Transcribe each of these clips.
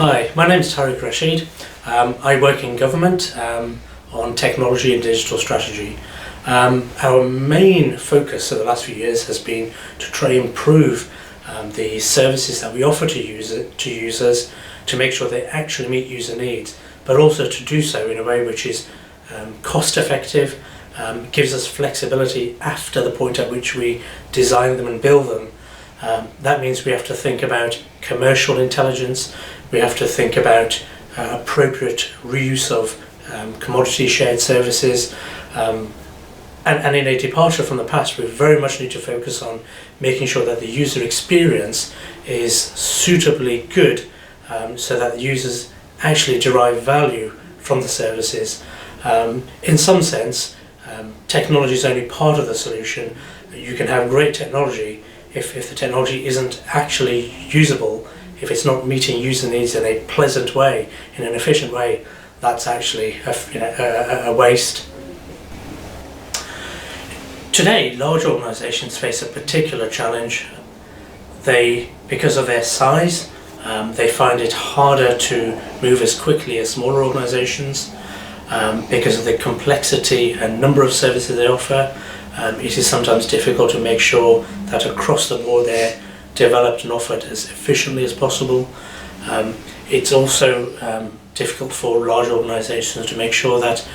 Hi, my name is Tariq Rashid. I work in government on technology and digital strategy. Our main focus over the last few years has been to try and improve the services that we offer to users to make sure they actually meet user needs, but also to do so in a way which is cost effective, gives us flexibility after the point at which we design them and build them. That means we have to think about commercial intelligence, we have to think about appropriate reuse of commodity shared services, and in a departure from the past, we very much need to focus on making sure that the user experience is suitably good, so that the users actually derive value from the services. In some sense, technology is only part of the solution. You can have great technology if the technology isn't actually usable, if it's not meeting user needs in a pleasant way, in an efficient way, that's actually a waste. Today, large organisations face a particular challenge. Because of their size, they find it harder to move as quickly as smaller organisations. Because of the complexity and number of services they offer, it is sometimes difficult to make sure that across the board they're developed and offered as efficiently as possible. It's also difficult for large organisations to make sure that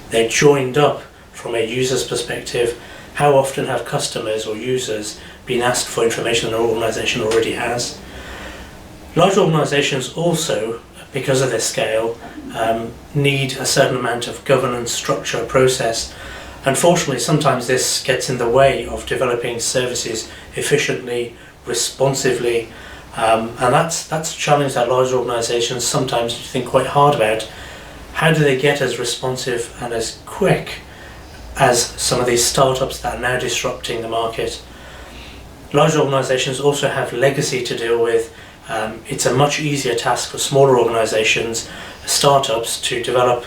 they're joined up from a user's perspective. How often have customers or users been asked for information that an organisation already has? Large organisations also, because of their scale, need a certain amount of governance, structure, process. Unfortunately, sometimes this gets in the way of developing services efficiently, responsively, and that's a challenge that large organisations sometimes think quite hard about. How do they get as responsive and as quick as some of these startups that are now disrupting the market? Large organisations also have legacy to deal with. It's a much easier task for smaller organisations, startups, to develop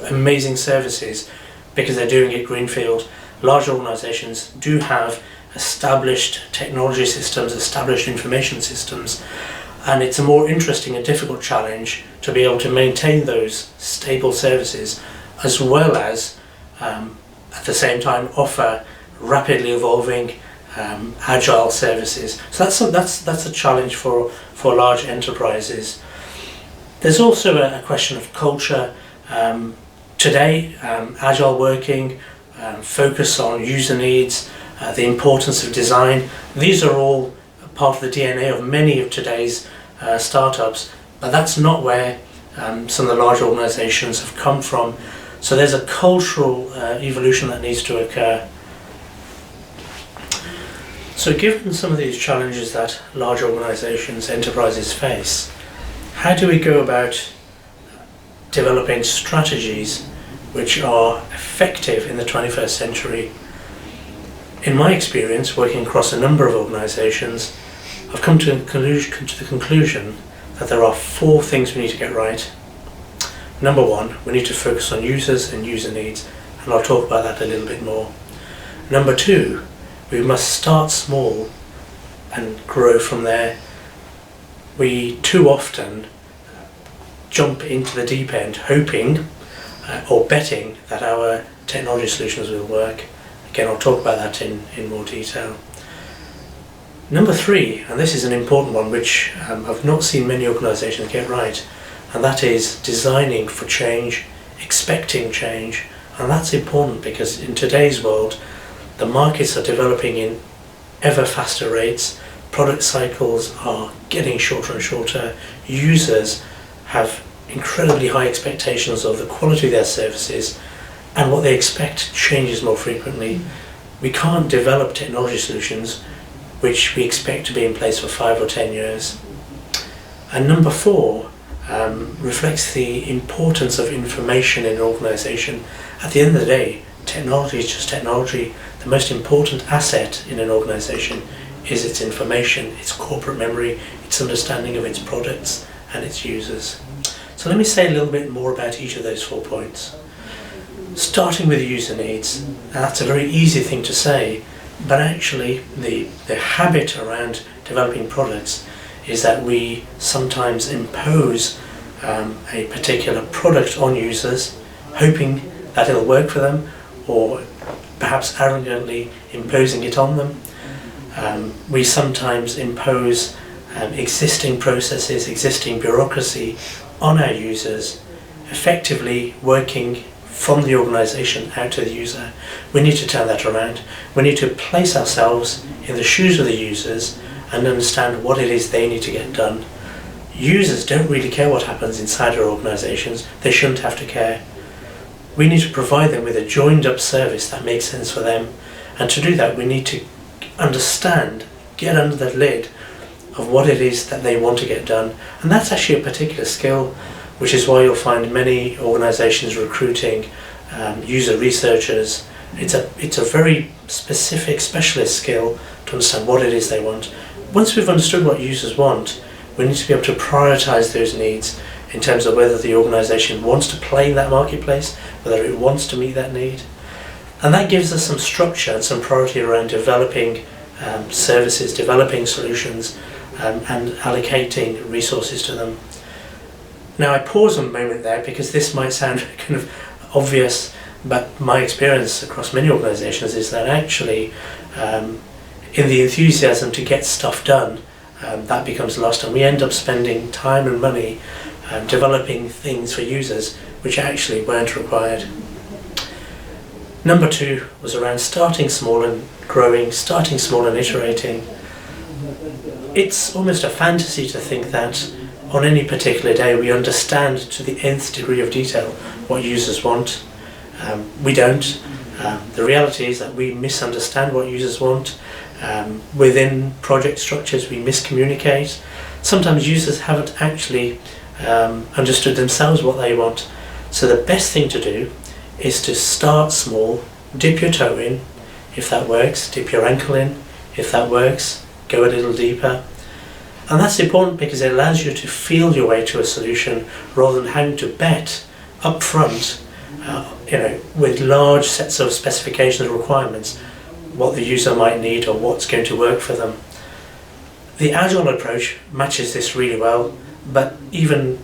amazing services because they're doing it greenfield. Large organisations do have established technology systems, established information systems, and it's a more interesting and difficult challenge to be able to maintain those stable services as well as at the same time offer rapidly evolving agile services. So that's a challenge for large enterprises. There's also a question of culture. Today, agile working, focus on user needs, the importance of design, these are all part of the DNA of many of today's startups, but that's not where some of the large organisations have come from. So there's a cultural evolution that needs to occur. So given some of these challenges that large organisations, enterprises face, how do we go about developing strategies which are effective in the 21st century? In my experience, working across a number of organisations, I've come to the conclusion that there are 4 things we need to get right. Number 1, we need to focus on users and user needs, and I'll talk about that a little bit more. Number 2, we must start small and grow from there. We too often jump into the deep end hoping or betting that our technology solutions will work. Again, I'll talk about that in more detail. Number 3, and this is an important one which I've not seen many organisations get right, and that is designing for change, expecting change. And that's important because in today's world, the markets are developing in ever faster rates, product cycles are getting shorter and shorter, users have incredibly high expectations of the quality of their services, and what they expect changes more frequently. We can't develop technology solutions which we expect to be in place for 5 or 10 years. And number 4 reflects the importance of information in an organisation. At the end of the day, technology is just technology. The most important asset in an organisation is its information, its corporate memory, its understanding of its products and its users. So let me say a little bit more about each of those 4 points. Starting with user needs, now that's a very easy thing to say, but actually the habit around developing products is that we sometimes impose a particular product on users, hoping that it'll work for them, or perhaps arrogantly imposing it on them. We sometimes impose existing processes, existing bureaucracy on our users, effectively working from the organisation out to the user. We need to turn that around. We need to place ourselves in the shoes of the users and understand what it is they need to get done. Users don't really care what happens inside our organisations. They shouldn't have to care. We need to provide them with a joined up service that makes sense for them. And to do that, we need to understand, get under the lid of what it is that they want to get done. And that's actually a particular skill, which is why you'll find many organisations recruiting user researchers. It's a very specific specialist skill to understand what it is they want. Once we've understood what users want, we need to be able to prioritise those needs in terms of whether the organisation wants to play in that marketplace, whether it wants to meet that need. And that gives us some structure and some priority around developing services, developing solutions, and allocating resources to them. Now I pause a moment there because this might sound kind of obvious, but my experience across many organisations is that actually in the enthusiasm to get stuff done, that becomes lost, and we end up spending time and money developing things for users which actually weren't required. Number 2 was around starting small and growing, starting small and iterating. It's almost a fantasy to think that on any particular day we understand to the nth degree of detail what users want. We don't. The reality is that we misunderstand what users want. Within project structures we miscommunicate. Sometimes users haven't actually understood themselves what they want. So the best thing to do is to start small, dip your toe in, if that works, dip your ankle in, if that works, go a little deeper. And that's important because it allows you to feel your way to a solution rather than having to bet up front, with large sets of specifications and requirements, what the user might need or what's going to work for them. The Agile approach matches this really well, but even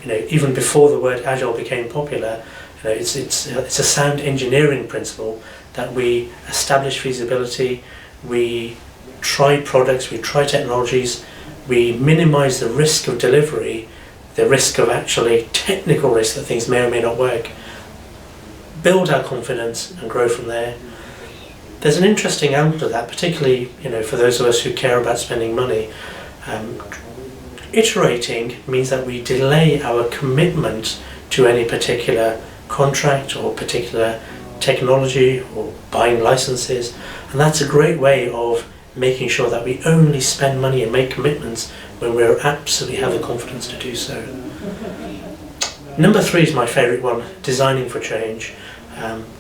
before the word Agile became popular, it's a sound engineering principle that we establish feasibility, we try products, we try technologies, we minimise the risk of delivery, the risk of actually technical risk that things may or may not work, build our confidence and grow from there. There's an interesting element to that, particularly for those of us who care about spending money. Iterating means that we delay our commitment to any particular contract or particular technology or buying licenses, and that's a great way of making sure that we only spend money and make commitments when we absolutely have the confidence to do so. Number 3 is my favourite one, designing for change.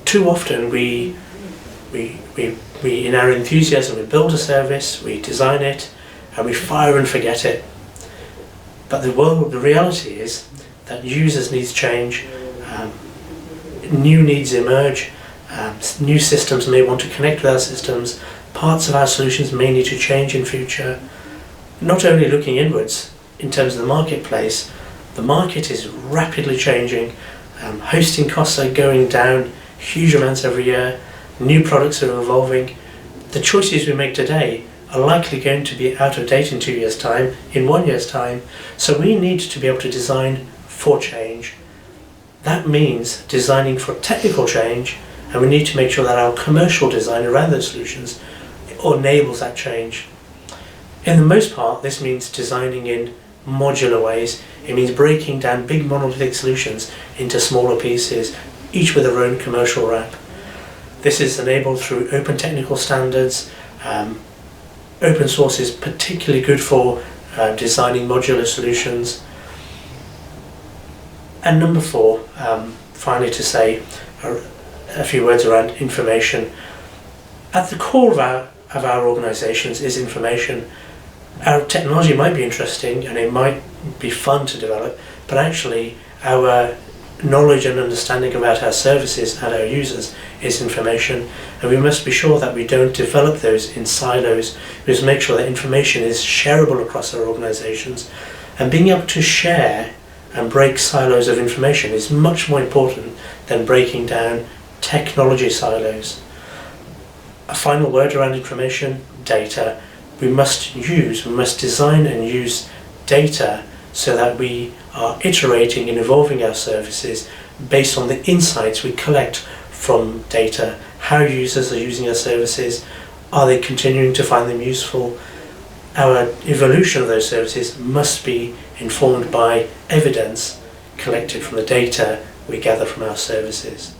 Too often we in our enthusiasm we build a service, we design it, and we fire and forget it. But the reality is that users needs change, new needs emerge, new systems may want to connect with our systems, parts of our solutions may need to change in future. Not only looking inwards in terms of the marketplace, the market is rapidly changing, hosting costs are going down huge amounts every year, new products are evolving. The choices we make today are likely going to be out of date in 2 years' time, in 1 year's time, so we need to be able to design for change. That means designing for technical change, and we need to make sure that our commercial design around those solutions enables that change. In the most part, this means designing in modular ways. It means breaking down big monolithic solutions into smaller pieces, each with their own commercial wrap. This is enabled through open technical standards. Open source is particularly good for designing modular solutions. And number 4, finally to say a few words around information. At the core of our organisations is information. Our technology might be interesting and it might be fun to develop, but actually our knowledge and understanding about our services and our users is information, and we must be sure that we don't develop those in silos. We must make sure that information is shareable across our organisations, and being able to share and break silos of information is much more important than breaking down technology silos. A final word around information: data. We must design and use data so that we are iterating and evolving our services based on the insights we collect from data. How users are using our services, are they continuing to find them useful? Our evolution of those services must be informed by evidence collected from the data we gather from our services.